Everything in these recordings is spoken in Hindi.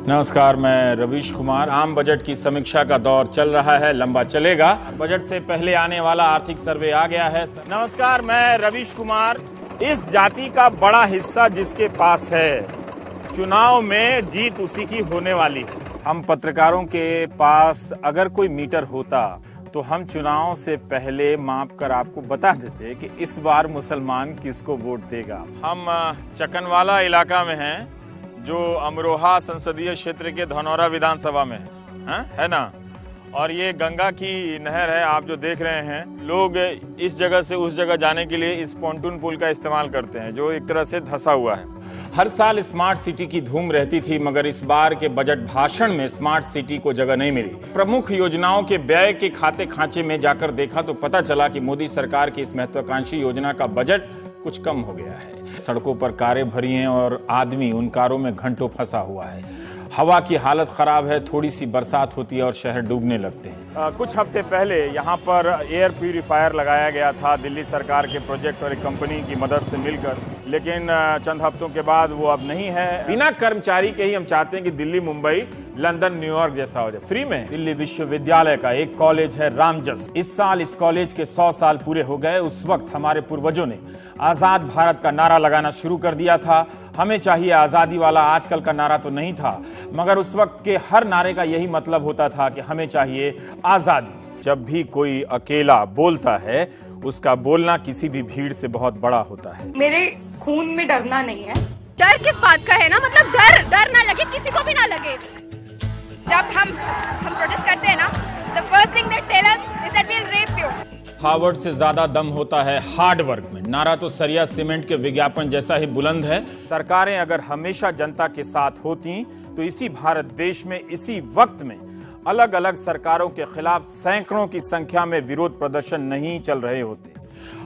नमस्कार, मैं रवीश कुमार। आम बजट की समीक्षा का दौर चल रहा है, लंबा चलेगा। बजट से पहले आने वाला आर्थिक सर्वे आ गया है। नमस्कार, मैं रवीश कुमार। इस जाति का बड़ा हिस्सा जिसके पास है, चुनाव में जीत उसी की होने वाली है। हम पत्रकारों के पास अगर कोई मीटर होता तो हम चुनाव से पहले माप कर आपको बता देते कि इस बार मुसलमान किसको वोट देगा। हम चकनवाला इलाका में हैं, जो अमरोहा संसदीय क्षेत्र के धनौरा विधानसभा में है ना। और ये गंगा की नहर है, आप जो देख रहे हैं। लोग इस जगह से उस जगह जाने के लिए इस पॉन्टून पुल का इस्तेमाल करते हैं, जो एक तरह से धंसा हुआ है। हर साल स्मार्ट सिटी की धूम रहती थी, मगर इस बार के बजट भाषण में स्मार्ट सिटी को जगह नहीं मिली। प्रमुख योजनाओं के व्यय के खाते खांचे में जाकर देखा तो पता चला कि मोदी सरकार की इस महत्वाकांक्षी योजना का बजट कुछ कम हो गया है। सड़कों पर कारें भरी हैं और आदमी उन कारों में घंटों फंसा हुआ है। हवा की हालत खराब है, थोड़ी सी बरसात होती है और शहर डूबने लगते हैं। कुछ हफ्ते पहले यहाँ पर एयर प्यूरिफायर लगाया गया था दिल्ली सरकार के प्रोजेक्ट और एक कंपनी की मदद से मिलकर, लेकिन चंद हफ्तों के बाद वो अब नहीं है। बिना कर्मचारी के ही हम चाहते हैं कि दिल्ली, मुंबई, लंदन, न्यूयॉर्क जैसा हो जाए, फ्री में। दिल्ली विश्वविद्यालय का एक कॉलेज है रामजस। इस साल इस कॉलेज के 100 साल पूरे हो गए। उस वक्त हमारे पूर्वजों ने आजाद भारत का नारा लगाना शुरू कर दिया था। हमें चाहिए आजादी वाला आजकल का नारा तो नहीं था, मगर उस वक्त के हर नारे का यही मतलब होता था कि हमें चाहिए आजादी। जब भी कोई अकेला बोलता है, उसका बोलना किसी भी भीड़ से बहुत बड़ा होता है। मेरे खून में डरना नहीं है। डर किस बात का है ना, मतलब डर ना लगे, किसी को भी ना लगे। जब हम प्रोटेस्ट करते हैं ना, the first thing they tell us is that we'll rape you. Harvard से ज्यादा दम होता है हार्ड वर्क में। नारा तो सरिया सीमेंट के विज्ञापन जैसा ही बुलंद है। सरकारें अगर हमेशा जनता के साथ होती तो इसी भारत देश में इसी वक्त में अलग अलग सरकारों के खिलाफ सैकड़ों की संख्या में विरोध प्रदर्शन नहीं चल रहे होते।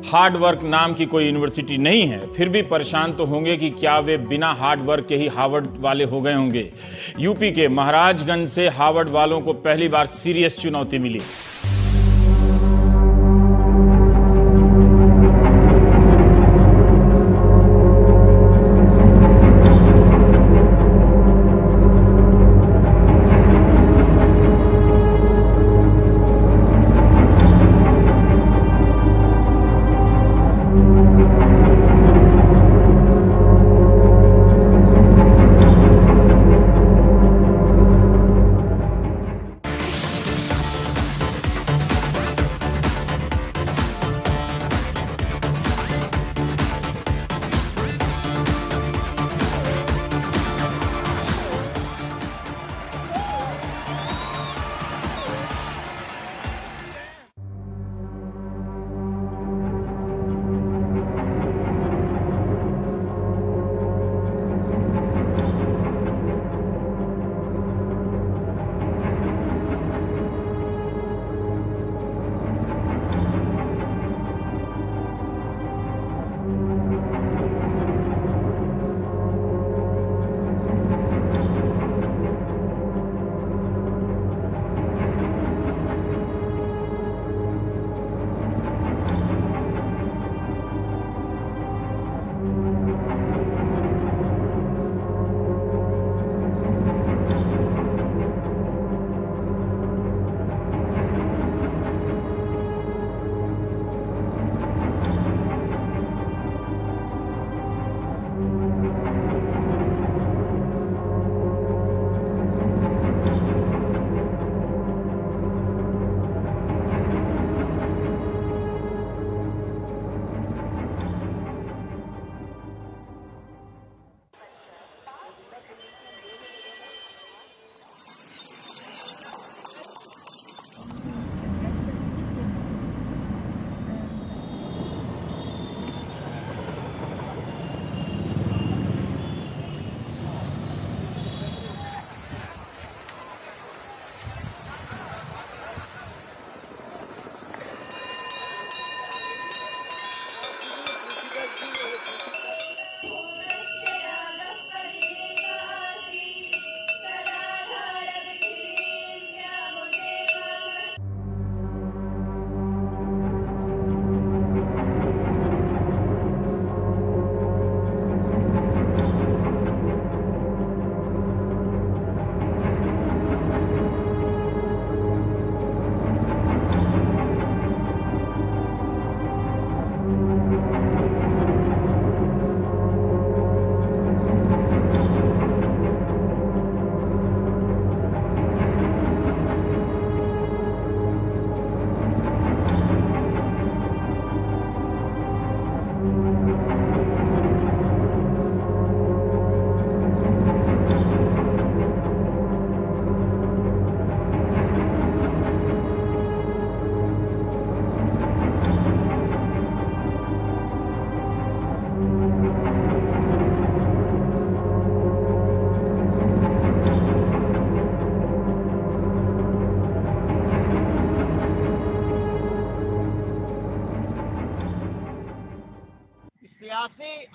हार्ड वर्क नाम की कोई यूनिवर्सिटी नहीं है, फिर भी परेशान तो होंगे कि क्या वे बिना हार्ड वर्क के ही हार्वर्ड वाले हो गए होंगे। यूपी के महाराजगंज से हार्वर्ड वालों को पहली बार सीरियस चुनौती मिली।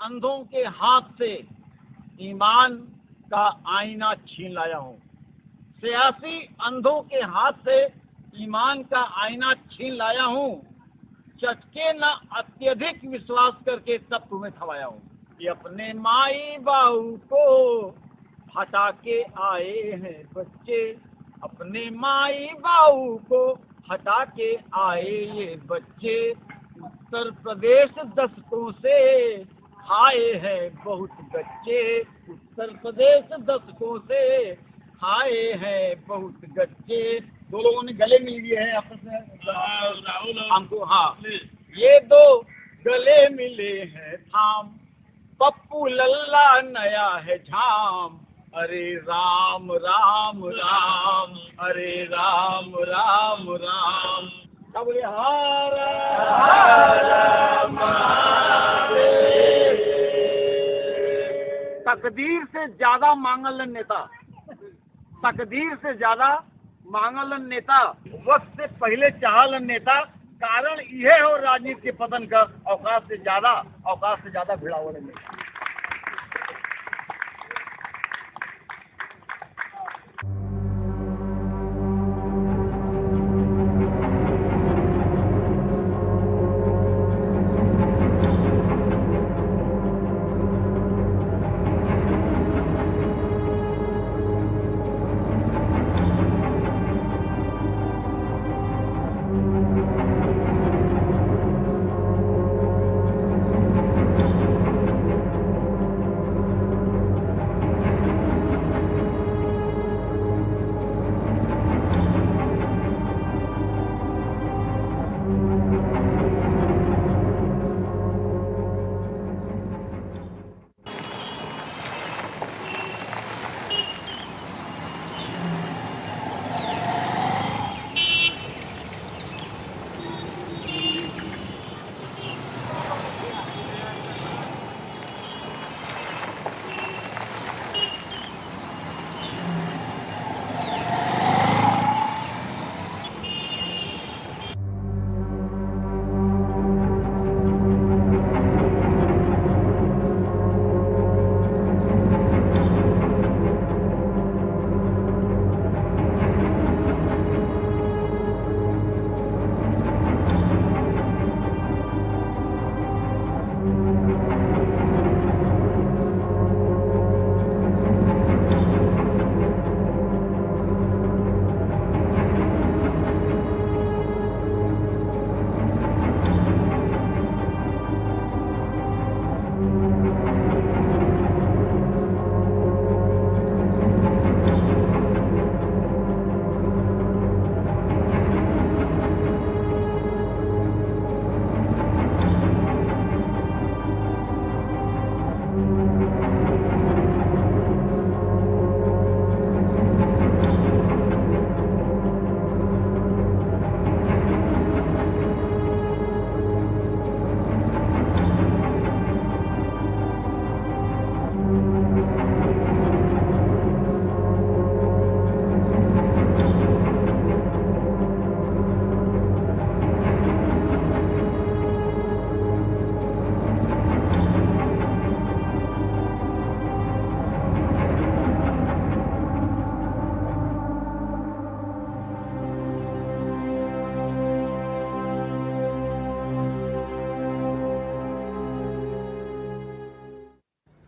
अंधों के हाथ से ईमान का आईना छीन लाया हूँ। सियासी अंधों के हाथ से ईमान का आईना छीन लाया हूँ। चटके न अत्यधिक विश्वास करके तब तुम्हें थमाया हूँ। ये अपने माई बाऊ को हटा के आए हैं बच्चे, अपने माई बाऊ को हटा के आए ये बच्चे। उत्तर प्रदेश दशकों से खाए हैं बहुत गच्चे, उत्तर प्रदेश दशकों से खाए हैं बहुत गच्चे। दो लोगों ने गले मिल लिए हैं आपस में हमको। हाँ, ये दो गले मिले हैं थाम, पप्पू लल्ला नया है झाम। अरे राम राम राम, अरे राम राम राम। क्या बोले? हर तकदीर से ज्यादा मांगलन नेता, तकदीर से ज्यादा मांगलन नेता, वक्त से पहले चाहलन नेता। कारण यह हो राजनीति के पतन का, औकात से ज्यादा भिड़ावलन नेता।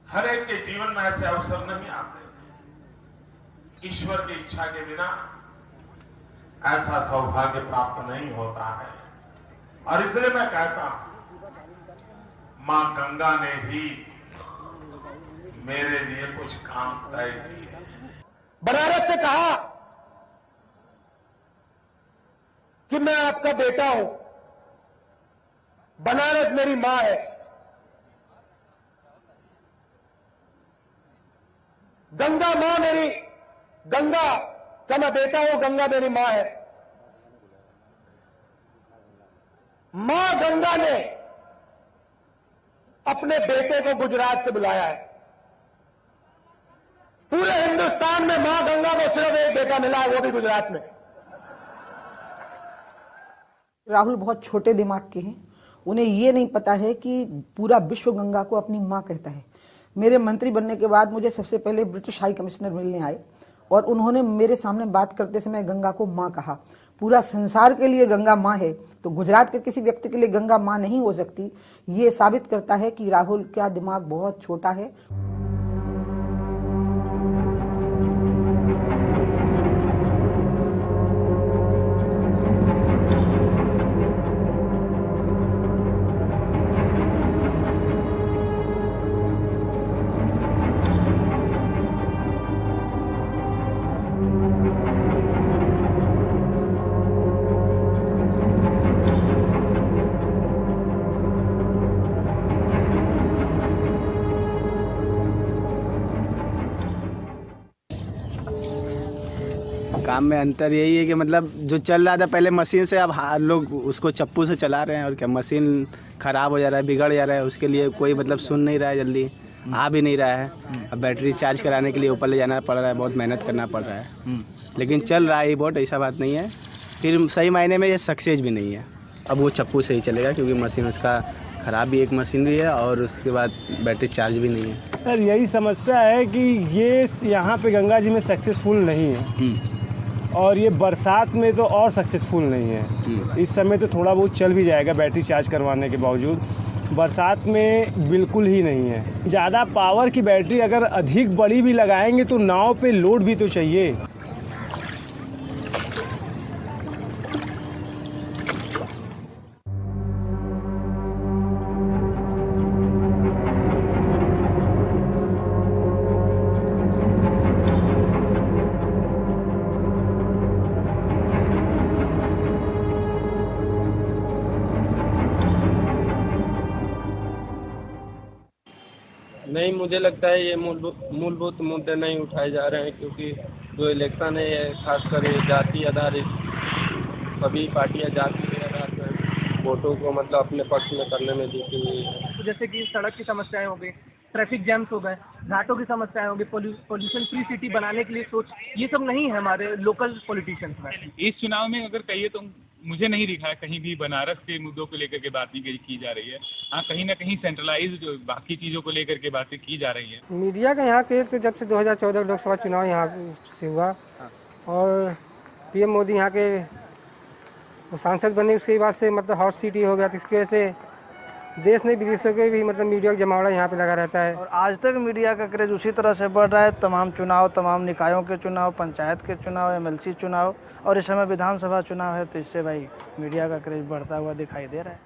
हर एक के जीवन में ऐसे अवसर नहीं आते। ईश्वर की इच्छा के बिना ऐसा सौभाग्य प्राप्त नहीं होता है। और इसलिए मैं कहता हूं, मां गंगा ने भी मेरे लिए कुछ काम तय किए। बनारस से कहा कि मैं आपका बेटा हूं, बनारस मेरी मां है। गंगा मां मेरी, गंगा का मैं बेटा हूं, गंगा मेरी मां है। मां गंगा ने अपने बेटे को गुजरात से बुलाया है। पूरे हिंदुस्तान में मां गंगा को सिर्फ एक बेटा मिला है, वो भी गुजरात में। राहुल बहुत छोटे दिमाग के हैं उन्हें ये नहीं पता है कि पूरा विश्व गंगा को अपनी माँ कहता है। मेरे मंत्री बनने के बाद मुझे सबसे पहले ब्रिटिश हाई कमिश्नर मिलने आए और उन्होंने मेरे सामने बात करते समय गंगा को माँ कहा। पूरा संसार के लिए गंगा माँ है तो गुजरात के किसी व्यक्ति के लिए गंगा माँ नहीं हो सकती। ये साबित करता है कि राहुल का दिमाग बहुत छोटा है। काम में अंतर यही है कि मतलब जो चल रहा था पहले मशीन से, अब लोग उसको चप्पू से चला रहे हैं। और क्या, मशीन ख़राब हो जा रहा है, बिगड़ जा रहा है, उसके लिए कोई मतलब सुन नहीं रहा है, जल्दी आ भी नहीं रहा है। अब बैटरी चार्ज कराने के लिए ऊपर ले जाना पड़ रहा है, बहुत मेहनत करना पड़ रहा है, लेकिन चल रहा है ये बोट, ऐसा बात नहीं है। फिर सही मायने में ये सक्सेस भी नहीं है। अब वो चप्पू से ही चलेगा क्योंकि मशीन उसका ख़राब भी, एक मशीन भी है और उसके बाद बैटरी चार्ज भी नहीं है। सर यही समस्या है कि ये यहाँ पे गंगा जी में सक्सेसफुल नहीं है और ये बरसात में तो और सक्सेसफुल नहीं है। इस समय तो थोड़ा बहुत चल भी जाएगा बैटरी चार्ज करवाने के बावजूद, बरसात में बिल्कुल ही नहीं है। ज़्यादा पावर की बैटरी अगर अधिक बड़ी भी लगाएंगे तो नाव पे लोड भी तो चाहिए। नहीं, मुझे लगता है ये मूलभूत मुद्दे नहीं उठाए जा रहे हैं क्योंकि जो इलेक्शन है खासकर ये जाति आधारित, सभी पार्टियां जाति के आधार पर वोटों को मतलब अपने पक्ष में करने में जुटी हुई है। जैसे कि सड़क की समस्याएं हो गई, ट्रैफिक जैम्स हो गए, घाटों की समस्याएं हो गई, पोल्यूशन फ्री सिटी बनाने के लिए सोच, ये सब नहीं है हमारे लोकल पॉलिटिशियंस में। इस चुनाव में अगर कहिए तो मुझे नहीं दिखा है कहीं भी बनारस के मुद्दों को लेकर के बातें की जा रही है। हाँ, कहीं ना कहीं सेंट्रलाइज जो बाकी चीज़ों को लेकर के बातें की जा रही है। मीडिया का यहाँ के तो जब से 2014 लोकसभा चुनाव यहाँ से हुआ और पीएम मोदी यहाँ के सांसद बने, उसके बाद से मतलब हॉट सीट ही हो गया, तो इसकी वजह से देश नहीं विदेशों के भी मतलब मीडिया का जमावड़ा यहाँ पे लगा रहता है। और आज तक मीडिया का क्रेज उसी तरह से बढ़ रहा है। तमाम चुनाव, तमाम निकायों के चुनाव, पंचायत के चुनाव, एमएलसी चुनाव और इस समय विधानसभा चुनाव है, तो इससे भाई मीडिया का क्रेज बढ़ता हुआ दिखाई दे रहा है।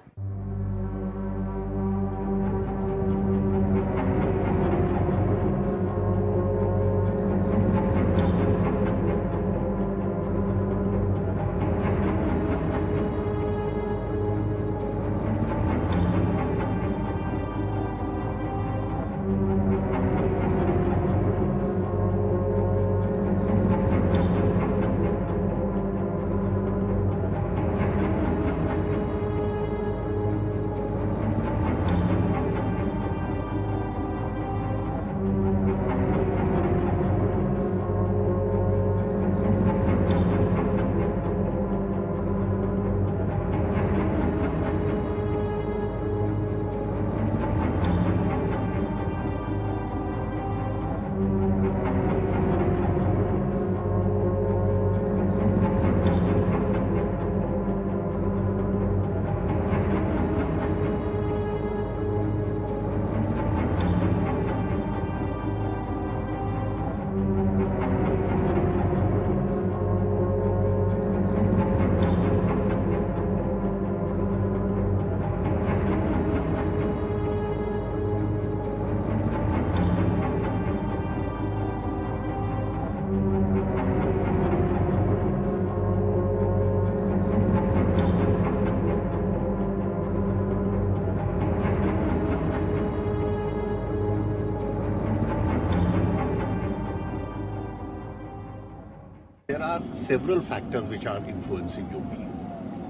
There are several factors which are influencing UP.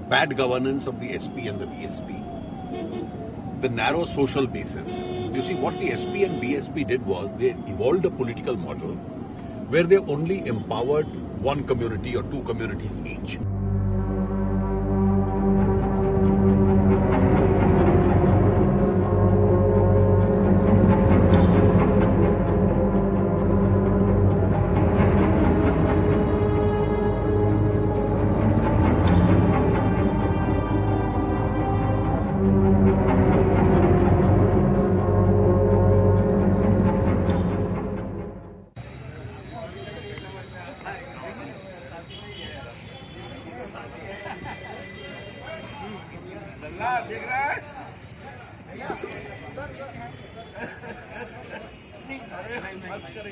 Bad governance of the SP and the BSP. The narrow social basis. You see, what the SP and BSP did was they evolved a political model where they only empowered one community or two communities each.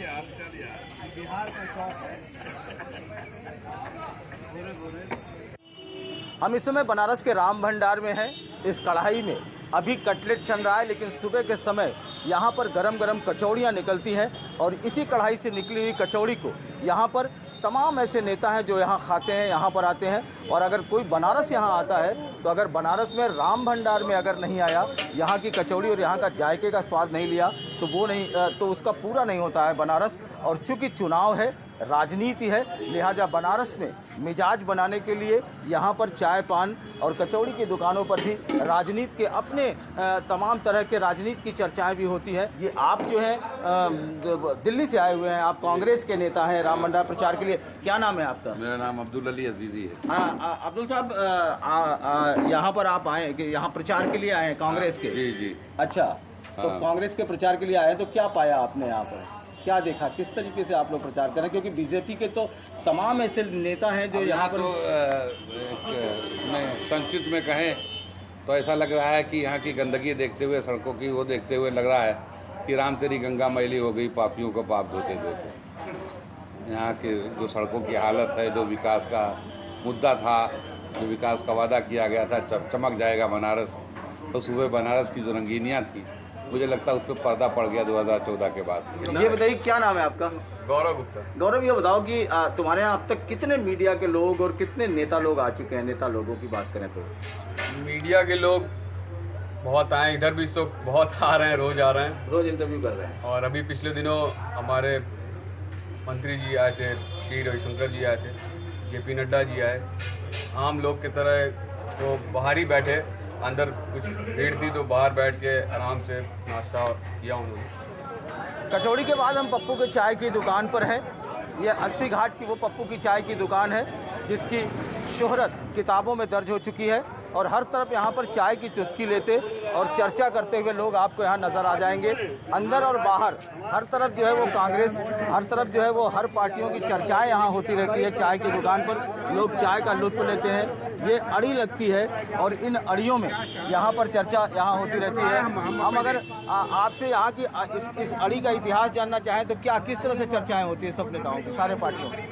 Bihar का शौक है। हम इस समय बनारस के राम भंडार में हैं। इस कढ़ाई में अभी कटलेट छन रहा है, लेकिन सुबह के समय यहाँ पर गरम गरम कचौड़ियाँ निकलती हैं और इसी कढ़ाई से निकली हुई कचौड़ी को यहाँ पर तमाम ऐसे नेता हैं जो यहाँ खाते हैं, यहाँ पर आते हैं। और अगर कोई बनारस यहाँ आता है तो अगर बनारस में राम भंडार में अगर नहीं आया, यहाँ की कचौड़ी और यहाँ का जायके का स्वाद नहीं लिया तो वो नहीं तो उसका पूरा नहीं होता है बनारस। और चूँकि चुनाव है, राजनीति है, लिहाजा बनारस में मिजाज बनाने के लिए यहाँ पर चाय पान और कचौड़ी की दुकानों पर भी राजनीति के अपने तमाम तरह के राजनीति की चर्चाएं भी होती है। ये आप जो हैं दिल्ली से आए हुए हैं, आप कांग्रेस के नेता हैं राम भंडार प्रचार के लिए। क्या नाम है आपका? मेरा नाम अब्दुल अली अजीजी है। हाँ अब्दुल साहब, यहाँ पर आप आए कि यहाँ प्रचार के लिए आए हैं कांग्रेस के? जी जी। अच्छा, तो कांग्रेस के प्रचार के लिए आए तो क्या पाया आपने यहाँ पर, क्या देखा, किस तरीके से आप लोग प्रचार कर रहे हैं? क्योंकि बीजेपी के तो तमाम ऐसे नेता हैं जो यहाँ पर तो संक्षिप्त में कहें तो ऐसा लग रहा है कि यहाँ की गंदगी देखते हुए, सड़कों की वो देखते हुए लग रहा है कि राम तेरी गंगा मैली हो गई पापियों को पाप धोते धोते। यहाँ के जो सड़कों की हालत है, जो विकास का मुद्दा था, जो विकास का वादा किया गया था चमक जाएगा बनारस, तो सुबह बनारस की जो रंगीनियाँ थी मुझे लगता है उस पर पर्दा पड़ गया 2014 के बाद। ये बताइए क्या नाम है आपका? गौरव गुप्ता। गौरव, ये बताओ कि तुम्हारे यहाँ अब तक कितने मीडिया के लोग और कितने नेता लोग आ चुके हैं? नेता लोगों की बात करें तो मीडिया के लोग बहुत आए, इधर भी तो बहुत आ रहे हैं, रोज आ रहे हैं, रोज इंटरव्यू कर रहे हैं। और अभी पिछले दिनों हमारे मंत्री जी आए थे, श्री रविशंकर जी आए थे, JP नड्डा जी आए। आम लोग की तरह तो बाहर ही बैठे, अंदर कुछ भीड़ थी तो बाहर बैठ के आराम से नाश्ता किया उन्होंने। कचौड़ी के बाद हम पप्पू के चाय की दुकान पर हैं। ये 80 घाट की वो पप्पू की चाय की दुकान है जिसकी शोहरत किताबों में दर्ज हो चुकी है और हर तरफ यहाँ पर चाय की चुस्की लेते और चर्चा करते हुए लोग आपको यहाँ नज़र आ जाएंगे। अंदर और बाहर हर तरफ जो है वो कांग्रेस, हर तरफ जो है वो हर पार्टियों की चर्चाएं यहाँ होती रहती है। चाय की दुकान पर लोग चाय का लुत्फ़ लेते हैं। ये अड़ी लगती है और इन अड़ियों में यहाँ पर चर्चा यहाँ होती रहती है। हम अगर आपसे यहाँ की इस अड़ी का इतिहास जानना चाहें तो क्या, किस तरह से चर्चाएँ होती है सब नेताओं की, सारे पार्टियों की?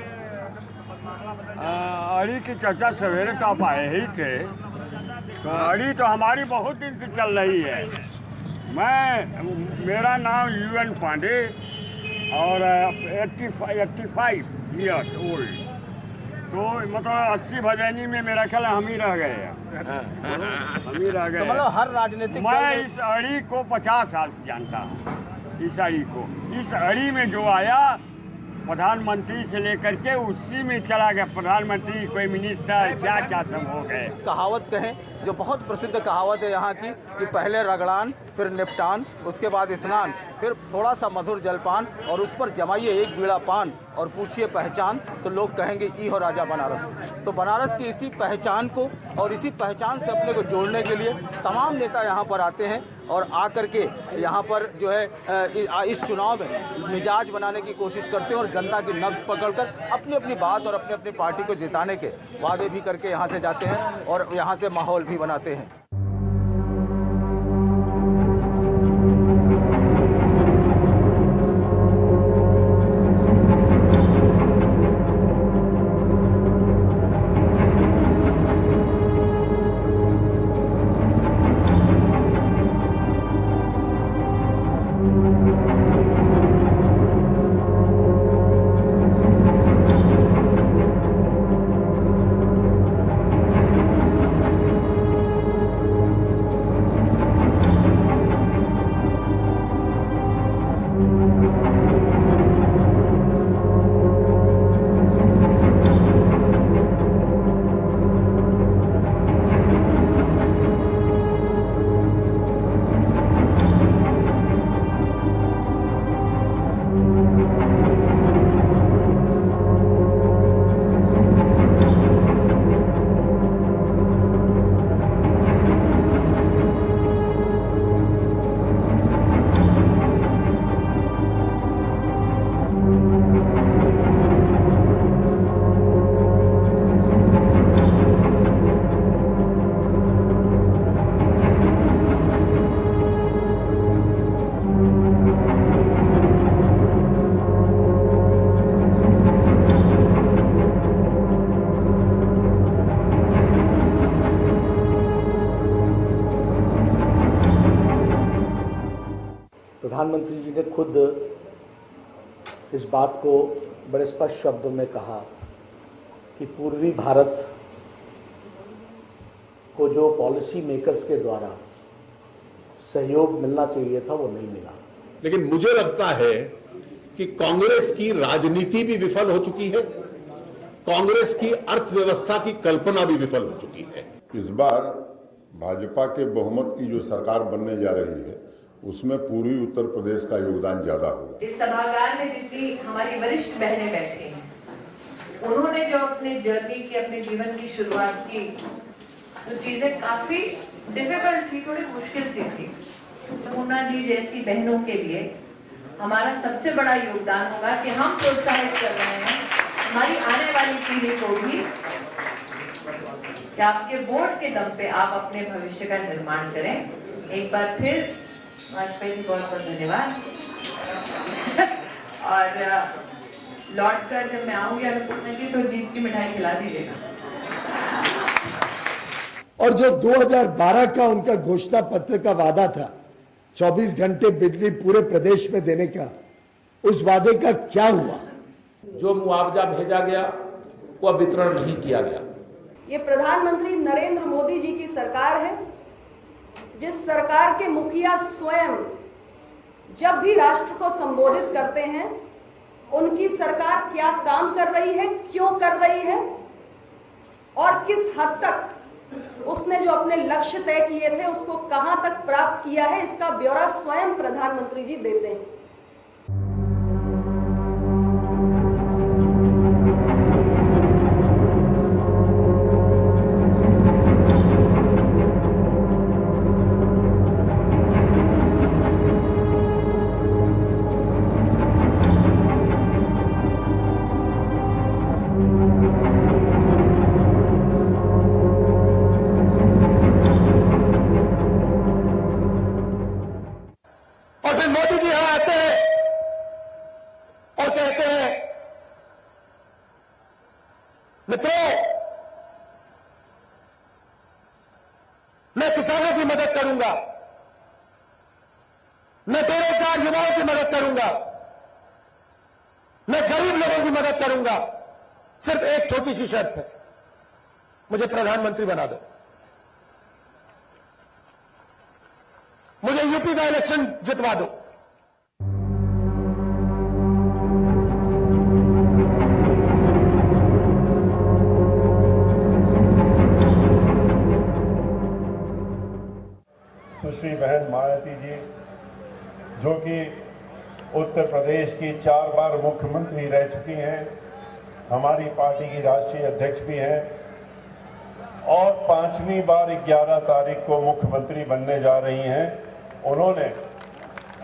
अड़ी की चर्चा सवेरे तो आप आए ही थे, तो अड़ी तो हमारी बहुत दिन से चल रही है। मेरा नाम UN पांडे और 85 ईयर्स ओल्ड, तो मतलब 80 भजनी में मेरा ख्याल हम ही रह गए हैं। हम ही रह गए। तो मतलब हर राजनीतिक मैं इस अड़ी को 50 साल से जानता हूँ। इस अड़ी को, इस अड़ी में जो आया प्रधानमंत्री से लेकर के उसी में चला गया। प्रधानमंत्री, कोई मिनिस्टर, क्या क्या सब हो गए। कहावत कहें जो बहुत प्रसिद्ध कहावत है यहाँ की कि पहले रगड़ान, फिर निपटान, उसके बाद स्नान, फिर थोड़ा सा मधुर जलपान और उस पर जमाइए एक बीड़ा पान और पूछिए पहचान, तो लोग कहेंगे ई हो राजा बनारस। तो बनारस की इसी पहचान को और इसी पहचान से अपने को जोड़ने के लिए तमाम नेता यहाँ पर आते हैं और आकर के यहाँ पर जो है इस चुनाव में मिजाज बनाने की कोशिश करते हैं और जनता की नब्ज पकड़कर अपनी अपनी बात और अपनी अपनी पार्टी को जिताने के वादे भी करके यहाँ से जाते हैं और यहाँ से माहौल भी बनाते हैं। प्रधानमंत्री जी ने खुद इस बात को बड़े स्पष्ट शब्दों में कहा कि पूर्वी भारत को जो पॉलिसी मेकर्स के द्वारा सहयोग मिलना चाहिए था वो नहीं मिला। लेकिन मुझे लगता है कि कांग्रेस की राजनीति भी विफल हो चुकी है, कांग्रेस की अर्थव्यवस्था की कल्पना भी विफल हो चुकी है। इस बार भाजपा के बहुमत की जो सरकार बनने जा रही है उसमें पूर्वी उत्तर प्रदेश का योगदान ज्यादा होगा। इस सभागार में जितनी हमारी वरिष्ठ बहनें बैठी हैं, उन्होंने जो अपने जर्नी की, अपने जीवन की शुरुआत की, तो चीजें काफी डिफिकल्ट थी, थोड़ी मुश्किल सी थी। यमुना जी जैसी बहनों के लिए हमारा सबसे बड़ा योगदान होगा कि हम प्रोत्साहित कर रहे हैं हमारी आने वाली पीढ़ी को भी कि आपके वोट के दम पे आप अपने भविष्य का निर्माण करें। एक बार फिर वाजपेयी जी बहुत बहुत धन्यवाद। और लौट कर जब मैं आऊंगी अगर पूछने की तो जीत की मिठाई खिला दीजिएगा। और जो 2012 का उनका घोषणा पत्र का वादा था 24 घंटे बिजली पूरे प्रदेश में देने का, उस वादे का क्या हुआ? जो मुआवजा भेजा गया वह वितरण नहीं किया गया। ये प्रधानमंत्री नरेंद्र मोदी जी की सरकार है, जिस सरकार के मुखिया स्वयं जब भी राष्ट्र को संबोधित करते हैं उनकी सरकार क्या काम कर रही है, क्यों कर रही है और किस हद तक उसने जो अपने लक्ष्य तय किए थे उसको कहां तक प्राप्त किया है, इसका ब्यौरा स्वयं प्रधानमंत्री जी देते हैं। मैं किसानों की मदद करूंगा, मैं बेरोजगार युवाओं की मदद करूंगा, मैं गरीब लोगों की मदद करूंगा। सिर्फ एक छोटी सी शर्त है, मुझे प्रधानमंत्री बना दो, मुझे यूपी का इलेक्शन जितवा दो। सुश्री बहन मायावती जी, जो कि उत्तर प्रदेश की 4 बार मुख्यमंत्री रह चुकी हैं, हमारी पार्टी की राष्ट्रीय अध्यक्ष भी हैं और 5वीं बार 11 तारीख को मुख्यमंत्री बनने जा रही हैं। उन्होंने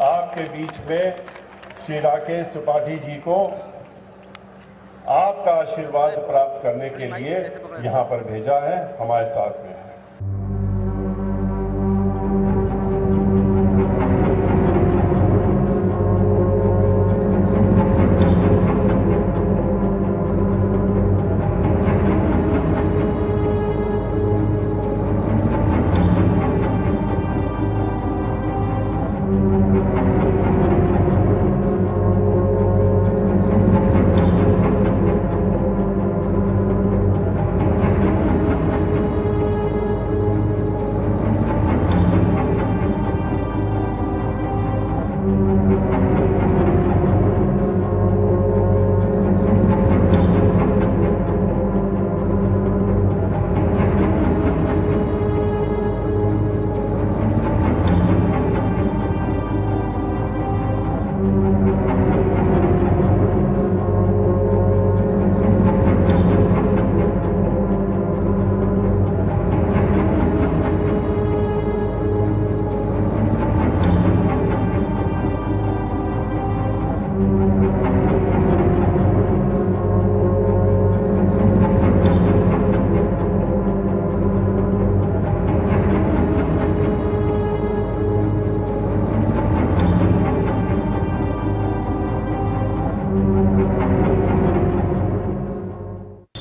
आपके बीच में श्री राकेश त्रिपाठी जी को आपका आशीर्वाद प्राप्त करने के लिए यहां पर भेजा है, हमारे साथ में है।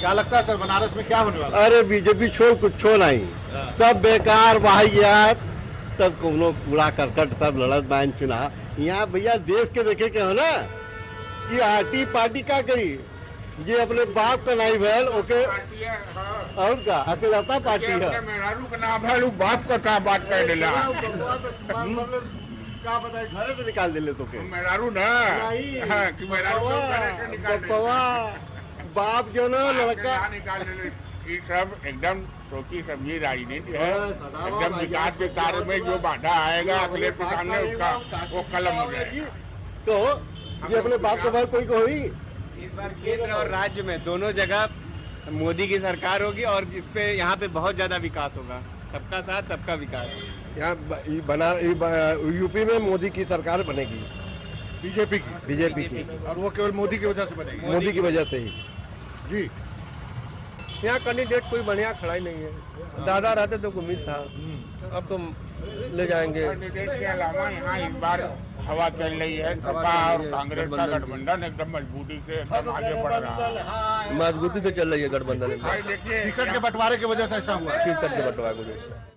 क्या लगता है सर बनारस में क्या होने वाला? अरे बीजेपी छोड़ कुछ नहीं, सब बेकार वाहियात, सब कोनो कूड़ा करकट, सब लड़त बाइन चुनाव। यहाँ भैया देश के देखे के हो ना कि आरटी पार्टी का करी ये अपने बाप का नहीं भैल ओके और का अकेलाता पार्टी है मेहरारू का नाम है बाप का क्या बात कर देला क्या बताए घरे से निकाल दिले तो के मेहरारू ना कि मेहरारू को घरे से निकाल दे बाप जो ना लड़का निकाल दे ये सब एकदम सोची समझी राजनीति है। एकदम विकास के कार्य में जो बाधा आएगा अगले के सामने उसका वो कलम हो जाएगा। तो ये अपने बाप का भाई कोई को हुई इस बार केंद्र और राज्य में दोनों जगह मोदी की सरकार होगी और इस पे यहाँ पे बहुत ज्यादा विकास होगा। सबका साथ सबका विकास। यहाँ यूपी में मोदी की सरकार बनेगी, बीजेपी की और वो केवल मोदी की वजह से बनेगी, मोदी की वजह से ही जी। यहाँ कैंडिडेट कोई बढ़िया खड़ा ही नहीं है। दादा रहते तो उम्मीद था, अब तो ले जाएंगे। कैंडिडेट के अलावा यहाँ इस बार हवा चल रही है, सपा और कांग्रेस का गठबंधन एकदम मजबूती से एकदम आगे बढ़ रहा है। मजबूती से चल रही है गठबंधन। टिकट के बंटवारे की वजह से ऐसा हुआ। टिकट के बंटवारे की वजह से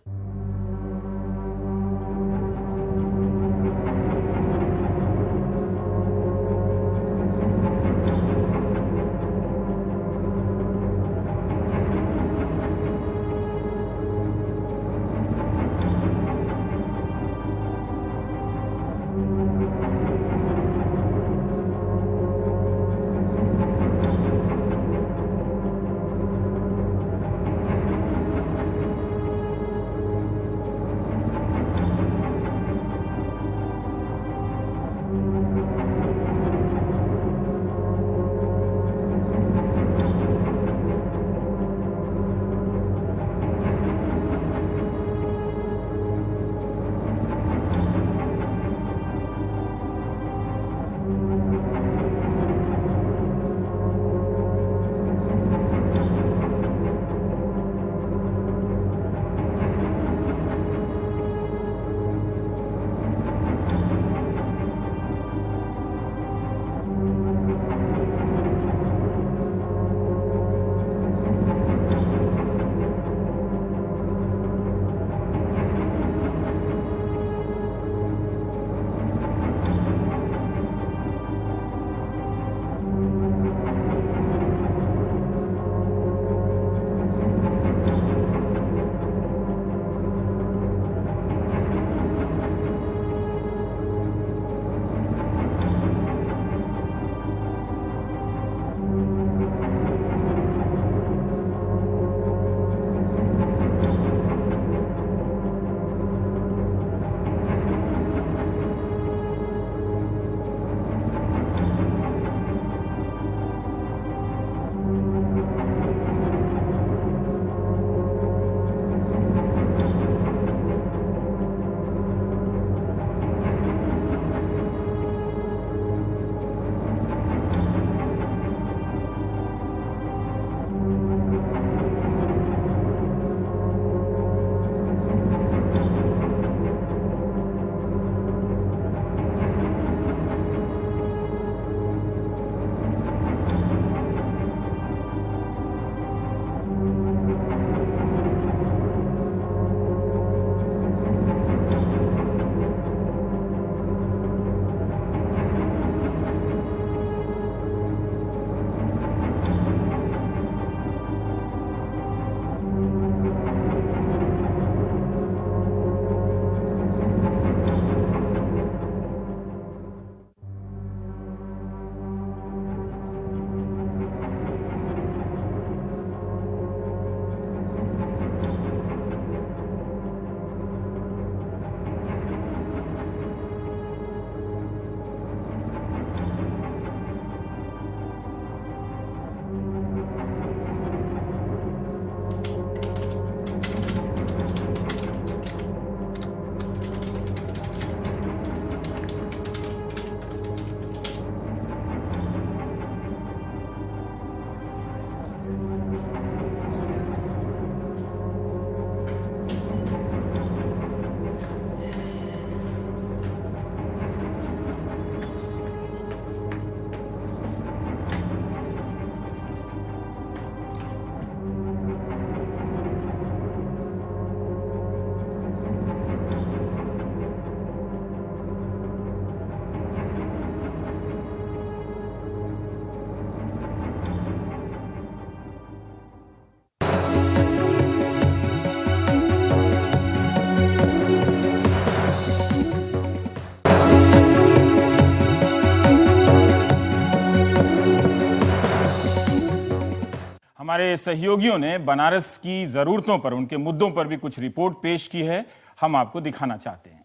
हमारे सहयोगियों ने बनारस की जरूरतों पर, उनके मुद्दों पर भी कुछ रिपोर्ट पेश की है, हम आपको दिखाना चाहते हैं।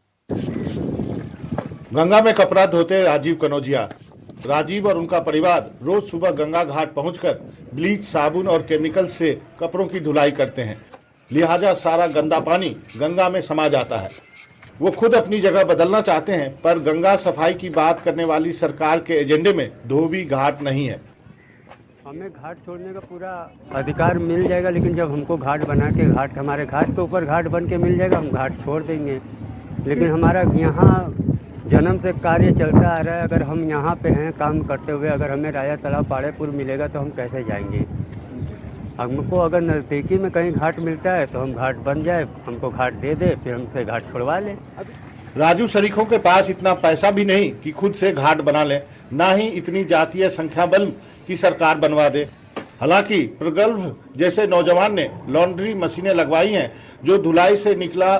गंगा में कपड़ा धोते राजीव कनौजिया। राजीव और उनका परिवार रोज सुबह गंगा घाट पहुंचकर ब्लीच, साबुन और केमिकल से कपड़ों की धुलाई करते हैं। लिहाजा सारा गंदा पानी गंगा में समा जाता है। वो खुद अपनी जगह बदलना चाहते हैं, पर गंगा सफाई की बात करने वाली सरकार के एजेंडे में धोबी घाट नहीं है। हमें घाट छोड़ने का पूरा अधिकार मिल जाएगा, लेकिन जब हमको घाट बना के घाट, हमारे घाट के ऊपर घाट बन के मिल जाएगा, हम घाट छोड़ देंगे। लेकिन हमारा यहाँ जन्म से कार्य चलता आ रहा है। अगर हम यहाँ पे हैं काम करते हुए, अगर हमें राजा तालाब पाड़ेपुर मिलेगा तो हम कैसे जाएंगे? हमको अगर नज़दीकी में कहीं घाट मिलता है तो हम घाट बन जाए, हमको घाट दे दे, फिर हमसे घाट छोड़वा ले। राजू शरीकों के पास इतना पैसा भी नहीं कि खुद से घाट बना ले, ना ही इतनी जातीय संख्या बल की सरकार बनवा दे। हालांकि प्रगल्भ जैसे नौजवान ने लॉन्ड्री मशीनें लगवाई हैं, जो धुलाई से निकला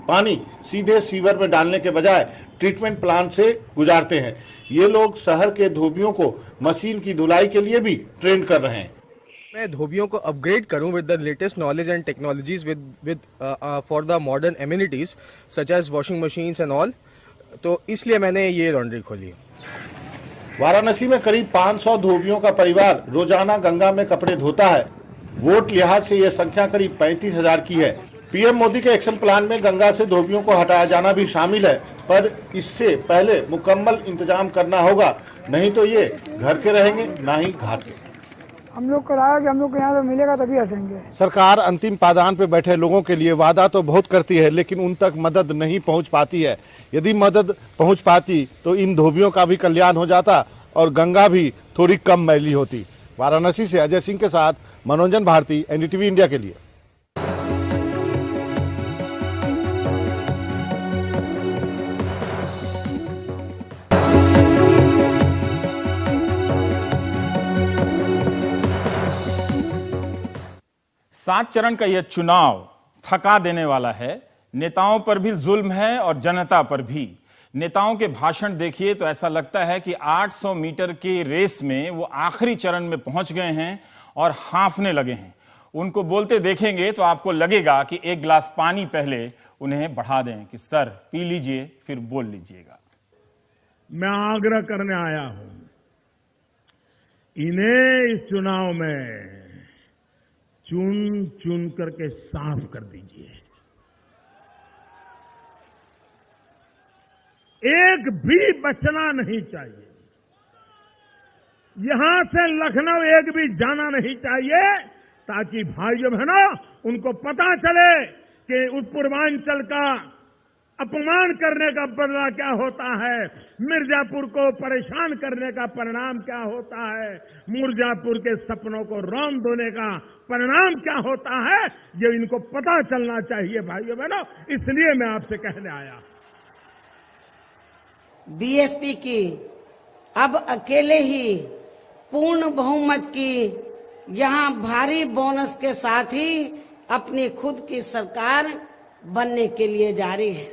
पानी सीधे सीवर में डालने के बजाय ट्रीटमेंट प्लांट से गुजारते हैं। ये लोग शहर के धोबियों को मशीन की धुलाई के लिए भी ट्रेन कर रहे हैं। मैं धोबियों को अपग्रेड करूं with the latest knowledge and technologies with for the modern amenities such as washing machines and all, तो इसलिए मैंने ये लॉन्ड्री खोली। वाराणसी में करीब 500 धोबियों का परिवार रोजाना गंगा में कपड़े धोता है। वोट लिहाज से यह संख्या करीब 35,000 की है। पीएम मोदी के एक्शन प्लान में गंगा से धोबियों को हटाया जाना भी शामिल है, पर इससे पहले मुकम्मल इंतजाम करना होगा, नहीं तो ये घर के रहेंगे ना ही घाट के। हम लोग को रहा कि हम लोग को यहाँ पे मिलेगा तभी हटेंगे। सरकार अंतिम पायदान पे बैठे लोगों के लिए वादा तो बहुत करती है, लेकिन उन तक मदद नहीं पहुंच पाती है। यदि मदद पहुंच पाती तो इन धोबियों का भी कल्याण हो जाता और गंगा भी थोड़ी कम मैली होती। वाराणसी से अजय सिंह के साथ मनोरंजन भारती, एनडीटीवी इंडिया के लिए। सात चरण का यह चुनाव थका देने वाला है। नेताओं पर भी जुल्म है और जनता पर भी। नेताओं के भाषण देखिए तो ऐसा लगता है कि 800 मीटर की रेस में वो आखिरी चरण में पहुंच गए हैं और हांफने लगे हैं। उनको बोलते देखेंगे तो आपको लगेगा कि एक गिलास पानी पहले उन्हें बढ़ा दें कि सर पी लीजिए, फिर बोल लीजिएगा। मैं आग्रह करने आया हूं, इन्हें इस चुनाव में चुन चुन करके साफ कर दीजिए। एक भी बचना नहीं चाहिए। यहां से लखनऊ एक भी जाना नहीं चाहिए, ताकि भाइयों बहनों उनको पता चले कि उस पूर्वांचल का अपमान करने का बदला क्या होता है, मिर्जापुर को परेशान करने का परिणाम क्या होता है, मिर्जापुर के सपनों को रौंद देने का परिणाम क्या होता है, ये इनको पता चलना चाहिए भाइयों बहनों। इसलिए मैं आपसे कहने आया। बीएसपी की अब अकेले ही पूर्ण बहुमत की यहां भारी बोनस के साथ ही अपनी खुद की सरकार बनने के लिए जा रही है।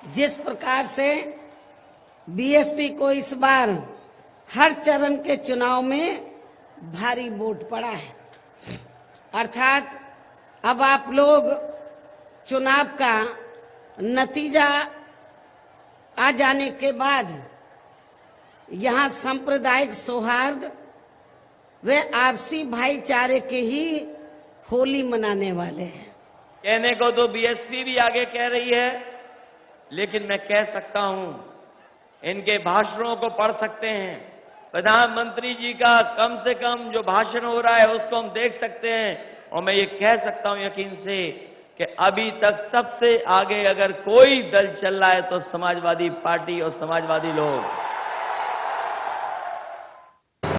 जिस प्रकार से बीएसपी को इस बार हर चरण के चुनाव में भारी वोट पड़ा है, अर्थात अब आप लोग चुनाव का नतीजा आ जाने के बाद यहां सांप्रदायिक सौहार्द व आपसी भाईचारे के ही होली मनाने वाले हैं। कहने को तो बीएसपी भी आगे कह रही है, लेकिन मैं कह सकता हूं, इनके भाषणों को पढ़ सकते हैं। प्रधानमंत्री जी का कम से कम जो भाषण हो रहा है उसको हम देख सकते हैं, और मैं ये कह सकता हूं यकीन से कि अभी तक सबसे आगे अगर कोई दल चल रहा है तो समाजवादी पार्टी और समाजवादी लोग।